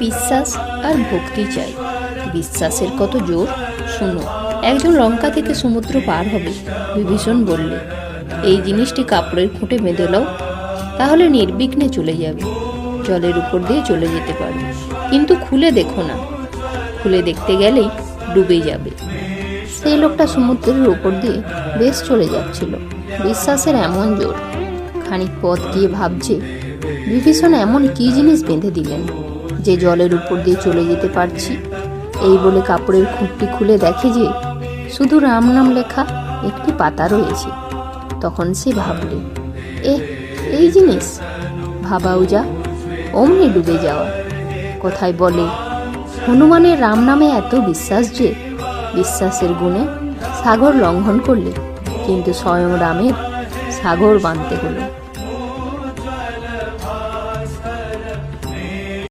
বিশ্বাস আর ভক্তি চাই। বিশ্বাসের কত জোর শুনো। একজন লঙ্কা থেকে সমুদ্র পার হবে, বিভীষণ বললে, এই জিনিসটি কাপড়ের খুঁটে বেঁধে লও, তাহলে নির্বিঘ্নে চলে যাবে, জলের উপর দিয়ে চলে যেতে পারবে। কিন্তু খুলে দেখো না, খুলে দেখতে গেলেই ডুবে যাবে। সেই লোকটা সমুদ্রের উপর দিয়ে বেশ চলে যাচ্ছিল। বিশ্বাসের এমন জোর, খানিক পথ গিয়ে ভাবছে বিভীষণ এমন কি জিনিস বেঁধে দিলেন যে জলের উপর দিয়ে চলে যেতে পারছি। এই বলে কাপড়ের খুঁটটি খুলে দেখে যে শুধু রাম নাম লেখা একটি পাতা রয়েছে। তখন সে ভাবলে, এই জিনিস ভাবাও যা, অমনি ডুবে যাওয়া। কথায় বলে, হনুমানের রাম নামে এত বিশ্বাস যে বিশ্বাসের গুণে সাগর লঙ্ঘন করলে, কিন্তু স্বয়ং রামের সাগর বাঁধতে হলো।